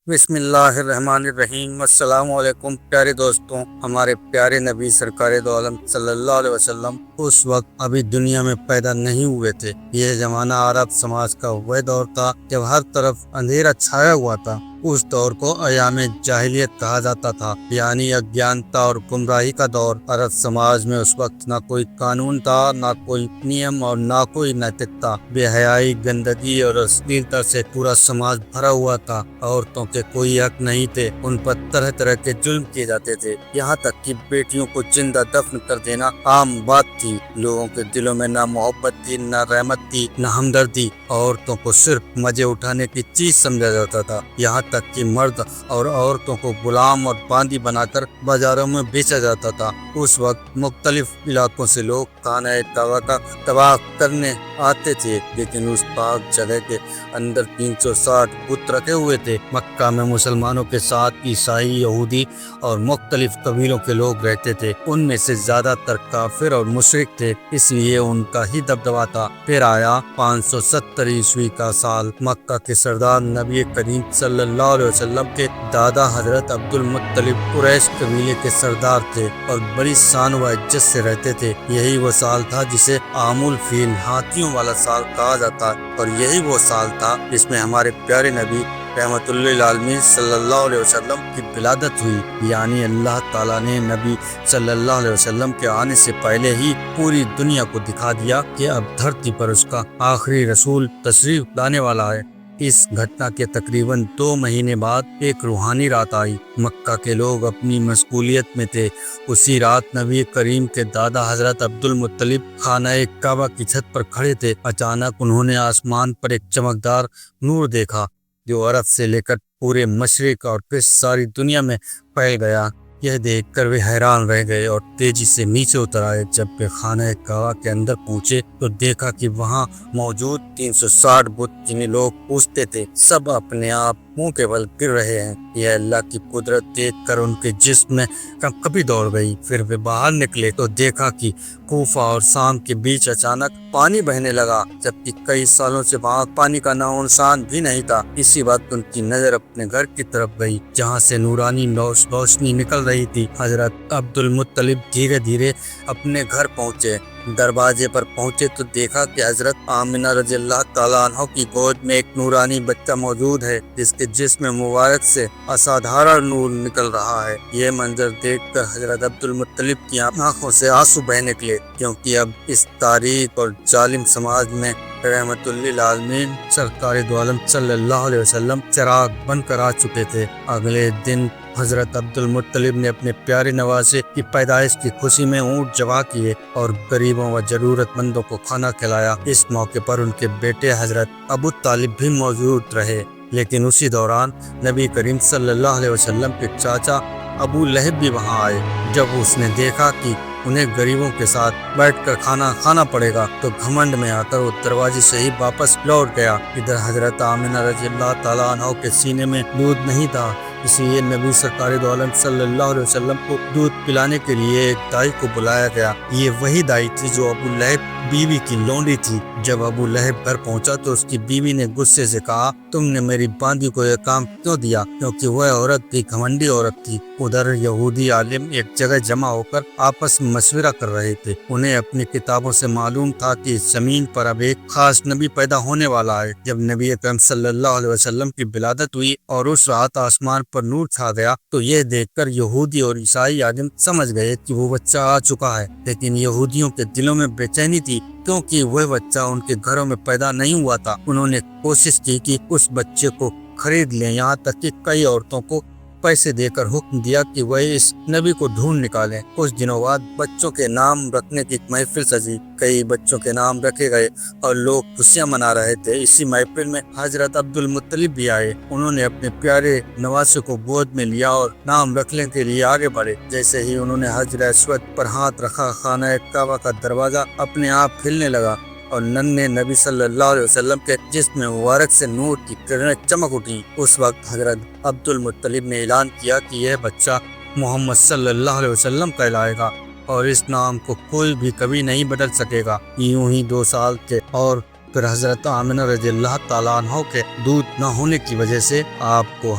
بسم اللہ الرحمن الرحیم۔ السلام علیکم پیارے دوستوں، ہمارے پیارے نبی سرکار دو عالم صلی اللہ علیہ وسلم اس وقت ابھی دنیا میں پیدا نہیں ہوئے تھے۔ یہ زمانہ عرب سماج کا وہ دور تھا جب ہر طرف اندھیرا چھایا ہوا تھا۔ اس دور کو ایام جاہلیت کہا جاتا تھا، یعنی اگیانتا اور گمراہی کا دور۔ عرب سماج میں اس وقت نہ کوئی قانون تھا، نہ کوئی نیم اور نہ کوئی نیتکتا۔ بے حیائی، گندگی اور اشلیلتا سے پورا سماج بھرا ہوا تھا۔ عورتوں کے کوئی حق نہیں تھے، ان پر طرح طرح کے ظلم کیے جاتے تھے، یہاں تک کہ بیٹیوں کو زندہ دفن کر دینا عام بات تھی۔ لوگوں کے دلوں میں نہ محبت تھی، نہ رحمت تھی، نہ ہمدردی۔ عورتوں کو صرف مزے اٹھانے کی چیز سمجھا جاتا تھا، یہاں تک کہ مرد اور عورتوں کو غلام اور باندی بنا کر بازاروں میں بیچا جاتا تھا۔ اس وقت مختلف علاقوں سے لوگ خانہ کعبہ کا طواف کرنے آتے تھے، لیکن اس پاک جگہ کے اندر 360 بت رکھے ہوئے تھے۔ مکہ میں مسلمانوں کے ساتھ عیسائی، یہودی اور مختلف قبیلوں کے لوگ رہتے تھے۔ ان میں سے زیادہ تر کافر اور مشرک تھے، اس لیے ان کا ہی دبدبا تھا۔ پھر آیا 570 عیسوی کا سال۔ مکہ کے سردار نبی کریم صلی اللہ علیہ وسلم کے دادا حضرت عبد المطلب قریش قبیلے کے سردار تھے اور بڑی شان و عزت سے رہتے تھے۔ یہی وہ سال تھا جسے عام الفیل، ہاتھیوں والا سال کہا جاتا ہے، اور یہی وہ سال تھا جس میں ہمارے پیارے نبی رحمت اللہ للعالمین صلی اللہ علیہ وسلم کی ولادت ہوئی، یعنی اللہ تعالیٰ نے نبی صلی اللہ علیہ وسلم کے آنے سے پہلے ہی پوری دنیا کو دکھا دیا کہ اب دھرتی پر اس کا آخری رسول تشریف لانے والا ہے۔ اس گھٹنا کے تقریباً 2 مہینے بعد ایک روحانی رات آئی۔ مکہ کے لوگ اپنی مشغولیت میں تھے۔ اسی رات نبی کریم کے دادا حضرت عبد المطلب خانہ کعبہ کی چھت پر کھڑے تھے۔ اچانک انہوں نے آسمان پر ایک چمکدار نور دیکھا جو عرب سے لے کر پورے مشرق اور پھر ساری دنیا میں پھیل گیا۔ یہ دیکھ کر وہ حیران رہ گئے اور تیزی سے نیچے اتر آئے۔ جب وہ خانہ کعبہ کے اندر پہنچے تو دیکھا کہ وہاں موجود 360 بت جنہیں لوگ پوجتے تھے، سب اپنے آپ منہ کے بل گر رہے ہیں۔ یہ اللہ کی قدرت دیکھ کر ان کے جسم میں کپکپی دوڑ گئی۔ پھر وہ باہر نکلے تو دیکھا کہ کوفہ اور شام کے بیچ اچانک پانی بہنے لگا، جبکہ کئی سالوں سے وہاں پانی کا نام و نشان بھی نہیں تھا۔ اسی وقت ان کی نظر اپنے گھر کی طرف گئی، جہاں سے نورانی روشنی نکل رہی تھی۔ حضرت عبد المطلب دھیرے دھیرے اپنے گھر پہنچے۔ دروازے پر پہنچے تو دیکھا کہ حضرت آمنہ رضی اللہ تعالیٰ عنہ کی گود میں ایک نورانی بچہ موجود ہے، جس کے جسم مبارک سے اسادھارن نور نکل رہا ہے۔ یہ منظر دیکھ کر حضرت عبد المطلب کی آنکھوں سے آنسو بہنے نکلے، کیونکہ اب اس تاریک اور ظالم سماج میں رحمت للعالمین سرکار دو عالم صلی اللہ علیہ وسلم چراغ بن کر آ چکے تھے۔ اگلے دن حضرت عبد المطلب نے اپنے پیارے نواسے کی پیدائش کی خوشی میں اونٹ ذبح کیے اور غریبوں و ضرورت مندوں کو کھانا کھلایا۔ اس موقع پر ان کے بیٹے حضرت ابو طالب بھی موجود رہے، لیکن اسی دوران نبی کریم صلی اللہ علیہ وسلم کے چاچا ابو لہب بھی وہاں آئے۔ جب اس نے دیکھا کہ انہیں غریبوں کے ساتھ بیٹھ کر کھانا پڑے گا تو گھمنڈ میں آ کر وہ دروازے سے ہی واپس لوٹ گیا۔ ادھر حضرت آمنہ رضی اللہ تعالیٰ عنہ کے سینے میں دودھ نہیں تھا، اس لیے نبی سرکار دو عالم صلی اللہ علیہ وسلم کو دودھ پلانے کے لیے ایک دائی کو بلایا گیا۔ یہ وہی دائی تھی جو ابو لہب بیوی کی لونڈی تھی۔ جب ابو لہب گھر پہنچا تو اس کی بیوی نے غصے سے کہا، تم نے میری باندی کو یہ کام کیوں دیا؟ کیونکہ وہ عورت بھی گھمنڈی عورت تھی۔ ادھر یہودی عالم ایک جگہ جمع ہو کر آپس میں مشورہ کر رہے تھے۔ انہیں اپنی کتابوں سے معلوم تھا کہ اس زمین پر اب ایک خاص نبی پیدا ہونے والا ہے۔ جب نبی اکرم صلی اللہ علیہ وسلم کی ولادت ہوئی اور اس رات آسمان پر نور چھا گیا تو یہ دیکھ کر یہودی اور عیسائی عالم سمجھ گئے کہ وہ بچہ آ چکا ہے، لیکن یہودیوں کے دلوں میں بے چینی تھی، کیونکہ وہ بچہ ان کے گھروں میں پیدا نہیں ہوا تھا۔ انہوں نے کوشش کی کہ اس بچے کو خرید لیں، یہاں تک کہ کئی عورتوں کو پیسے دے کر حکم دیا کہ وہ اس نبی کو ڈھونڈ نکالیں۔ کچھ دنوں بعد بچوں کے نام رکھنے کی محفل سجی، کئی بچوں کے نام رکھے گئے اور لوگ خوشیاں منا رہے تھے۔ اسی محفل میں حضرت عبد المطلب بھی آئے۔ انہوں نے اپنے پیارے نواسے کو گود میں لیا اور نام رکھنے کے لیے آگے بڑھے۔ جیسے ہی انہوں نے حجر اسود پر ہاتھ رکھا، خانہ کعبہ کا دروازہ اپنے آپ کھلنے لگا اور ننھے نبی صلی اللہ علیہ وسلم کے جسم مبارک سے نور کی کرنیں چمک اٹھیں۔ اس وقت حضرت عبد المطلب نے اعلان کیا کہ یہ بچہ محمد صلی اللہ علیہ وسلم کہلائے گا اور اس نام کو کوئی بھی کبھی نہیں بدل سکے گا۔ یوں ہی 2 سال کے اور پھر حضرت آمنہ رضی اللہ تعالیٰ عنہ کے دودھ نہ ہونے کی وجہ سے آپ کو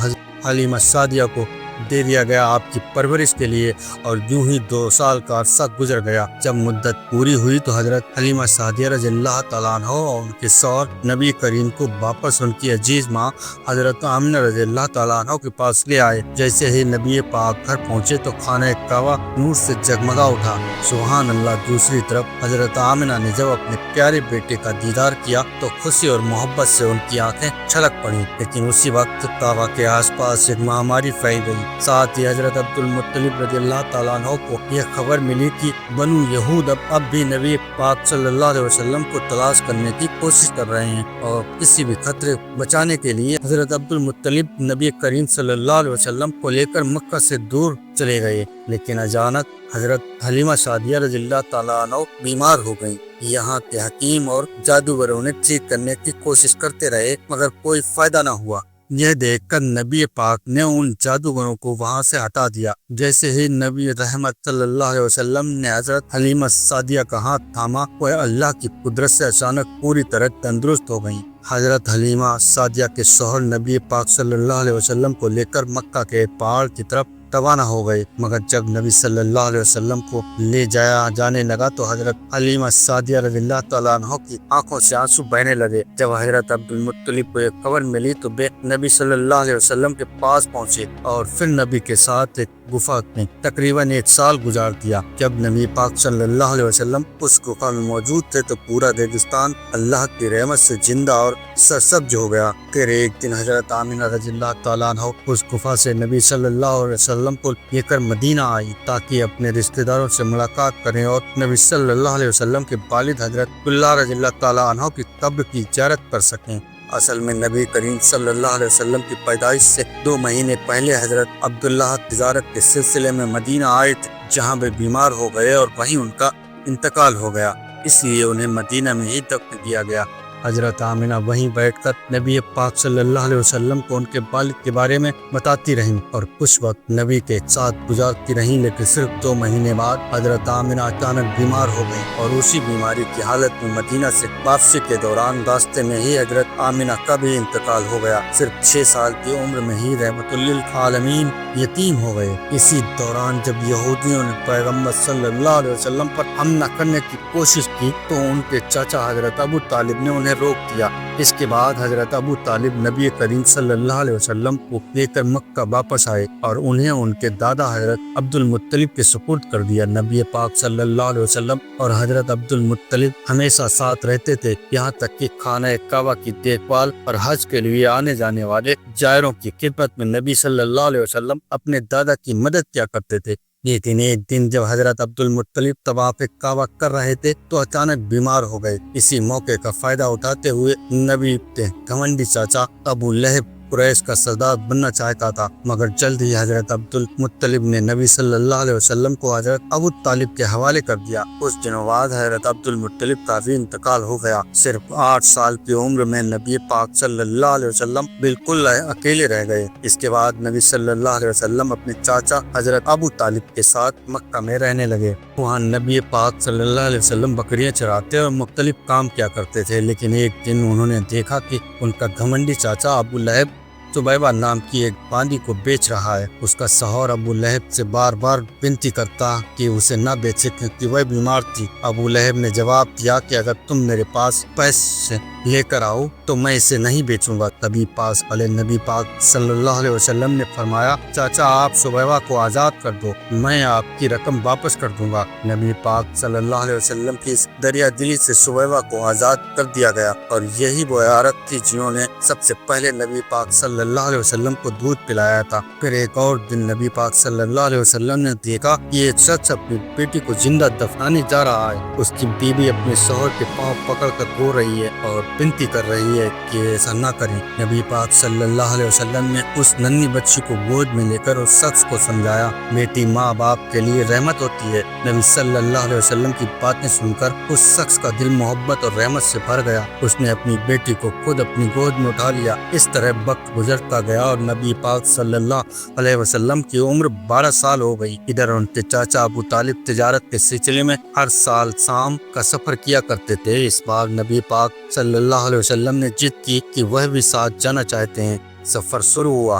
حلیمہ سعدیہ کو دے دیا گیا آپ کی پرورش کے لیے، اور یوں ہی 2 سال کا عرصہ گزر گیا۔ جب مدت پوری ہوئی تو حضرت حلیمہ سعدیہ رضی اللہ تعالیٰ عنہ اور ان کے شوہر نبی کریم کو واپس ان کی عزیز ماں حضرت آمنہ رضی اللہ تعالیٰ عنہ کے پاس لے آئے۔ جیسے ہی نبی پاک گھر پہنچے تو خانہ کعبہ نور سے جگمگا اٹھا۔ سبحان اللہ۔ دوسری طرف حضرت آمنہ نے جب اپنے پیارے بیٹے کا دیدار کیا تو خوشی اور محبت سے ان کی آنکھیں چھلک پڑیں، لیکن اسی وقت کعبہ کے آس پاس ایک مہاماری پھیل گئی۔ ساتھ ہی حضرت عبد المطلب رضی اللہ تعالیٰ عنہ کو یہ خبر ملی کہ بنو یہود اب بھی نبی پاک صلی اللہ علیہ وسلم کو تلاش کرنے کی کوشش کر رہے ہیں، اور کسی بھی خطرے بچانے کے لیے حضرت عبد المطلب نبی کریم صلی اللہ علیہ وسلم کو لے کر مکہ سے دور چلے گئے۔ لیکن اچانک حضرت حلیمہ سعدیہ رضی اللہ تعالیٰ عنہ بیمار ہو گئیں۔ یہاں کے حکیم اور جادوگروں نے ٹھیک کرنے کی کوشش کرتے رہے مگر کوئی فائدہ نہ ہوا۔ یہ دیکھ کر نبی پاک نے ان جادوگروں کو وہاں سے ہٹا دیا۔ جیسے ہی نبی رحمت صلی اللہ علیہ وسلم نے حضرت حلیمہ سعدیہ کا ہاتھ تھاما، وہ اللہ کی قدرت سے اچانک پوری طرح تندرست ہو گئیں۔ حضرت حلیمہ سعدیہ کے شوہر نبی پاک صلی اللہ علیہ وسلم کو لے کر مکہ کے پہاڑ کی طرف روانہ ہو گئے، مگر جب نبی صلی اللہ علیہ وسلم کو لے جایا جانے لگا تو حضرت حلیمہ سعدیہ رضی اللہ تعالیٰ عنہ کی آنکھوں سے آنسو بہنے لگے۔ جب حضرت عبد المطلب کو ایک خبر ملی تو وہ نبی صلی اللہ علیہ وسلم کے پاس پہنچے اور پھر نبی کے ساتھ ایک گفا میں تقریباً 1 سال گزار دیا۔ جب نبی پاک صلی اللہ علیہ وسلم اس گفا میں موجود تھے تو پورا ریگستان اللہ کی رحمت سے زندہ اور سرسبز ہو گیا۔ پھر ایک دن حضرت آمنہ رضی اللہ تعالیٰ عنہ اس گفا سے نبی صلی اللہ علیہ وسلم کو لے کر مدینہ آئی تاکہ اپنے رشتہ داروں سے ملاقات کریں اور نبی صلی اللہ علیہ وسلم کے والد حضرت عبداللہ رضی اللہ تعالیٰ عنہ کی قبر کی زیارت کر سکیں۔ اصل میں نبی کریم صلی اللہ علیہ وسلم کی پیدائش سے 2 مہینے پہلے حضرت عبداللہ تجارت کے سلسلے میں مدینہ آئے تھے، جہاں وہ بیمار ہو گئے اور وہیں ان کا انتقال ہو گیا، اس لیے انہیں مدینہ میں ہی دفن کیا گیا۔ حضرت آمنہ وہیں بیٹھ کر نبی پاک صلی اللہ علیہ وسلم کو ان کے والد کے بارے میں بتاتی رہیں اور کچھ وقت نبی کے ساتھ گزارتی رہیں، لیکن صرف 2 مہینے بعد حضرت آمنہ اچانک بیمار ہو گئیں اور اسی بیماری کی حالت میں مدینہ سے واپسی کے دوران راستے میں ہی حضرت آمنہ کا بھی انتقال ہو گیا۔ صرف 6 سال کی عمر میں ہی رحمت للعالمین یتیم ہو گئے۔ اسی دوران جب یہودیوں نے پیغمبر صلی اللہ علیہ وسلم پر حملہ کرنے کی کوشش کی تو ان کے چاچا حضرت ابو طالب نے انہیں روک دیا۔ اس کے بعد حضرت ابو طالب نبی کریم صلی اللہ علیہ وسلم کو لے کر مکہ واپس آئے اور انہیں ان کے دادا حضرت عبد المطلب کے سپرد کر دیا۔ نبی پاک صلی اللہ علیہ وسلم اور حضرت عبد المطلب ہمیشہ ساتھ رہتے تھے، یہاں تک کہ خانہ کعبہ کی دیکھ بھال اور حج کے لیے آنے جانے والے زائروں کی خدمت میں نبی صلی اللہ علیہ وسلم اپنے دادا کی مدد کیا کرتے تھے۔ لیکن ایک دن جب حضرت عبد المطلب طواف کعبہ کر رہے تھے تو اچانک بیمار ہو گئے۔ اسی موقع کا فائدہ اٹھاتے ہوئے نبی کے گھمنڈی چاچا ابو لہب قریش کا سردار بننا چاہتا تھا، مگر جلد ہی حضرت عبد المطلب نے نبی صلی اللہ علیہ وسلم کو حضرت ابو طالب کے حوالے کر دیا۔ کچھ دنوں بعد حضرت عبد المطلب کا بھی انتقال ہو گیا۔ صرف 8 سال کی عمر میں نبی پاک صلی اللہ علیہ وسلم بالکل اکیلے رہ گئے۔ اس کے بعد نبی صلی اللہ علیہ وسلم اپنے چاچا حضرت ابو طالب کے ساتھ مکہ میں رہنے لگے۔ وہاں نبی پاک صلی اللہ علیہ وسلم بکریاں چراتے اور مختلف کام کیا کرتے تھے، لیکن ایک دن انہوں نے دیکھا کہ ان کا گھمنڈی چاچا ابو لہب سبیبہ نام کی ایک باندی کو بیچ رہا ہے۔ اس کا شوہر ابو لہب سے بار بار بنتی کرتا کہ اسے نہ بیچے کیونکہ وہ بیمار تھی۔ ابو لہب نے جواب دیا کہ اگر تم میرے پاس پیسے لے کر آؤ تو میں اسے نہیں بیچوں گا۔ تبھی پاس والے نبی پاک صلی اللہ علیہ وسلم نے فرمایا، چاچا آپ سبیبہ کو آزاد کر دو، میں آپ کی رقم واپس کر دوں گا۔ نبی پاک صلی اللہ علیہ وسلم کی اس دریا دلی سے سبیبہ کو آزاد کر دیا گیا، اور یہی وہ عورت تھی جنہوں نے سب سے پہلے نبی پاک صلی اللہ علیہ وسلم کو دودھ پلایا تھا۔ پھر ایک اور دن نبی پاک صلی اللہ علیہ وسلم نے دیکھا کہ ایک شخص اپنی بیٹی کو زندہ دفنانے جا رہا ہے۔ اس کی بیوی اپنے شوہر کے پاؤں پکڑ کر رو رہی ہے اور بنتی کر رہی ہے کہ ایسا نہ کریں۔ نبی پاک صلی اللہ علیہ وسلم نے اس ننھی بچی کو گود میں لے کر اس شخص کو سمجھایا، بیٹی ماں باپ کے لیے رحمت ہوتی ہے۔ نبی صلی اللہ علیہ وسلم کی باتیں سن کر اس شخص کا دل محبت اور رحمت سے بھر گیا۔ اس نے اپنی بیٹی کو خود اپنی گود میں اٹھا لیا۔ اس طرح وقت گزرتا گیا اور نبی پاک صلی اللہ علیہ وسلم کی عمر 12 سال ہو گئی۔ ادھر ان کے چاچا ابو طالب تجارت کے سلسلے میں ہر سال شام کا سفر کیا کرتے تھے۔ اس بار نبی پاک صلی اللہ علیہ وسلم نے ضد کی کہ وہ بھی ساتھ جانا چاہتے ہیں۔ سفر شروع ہوا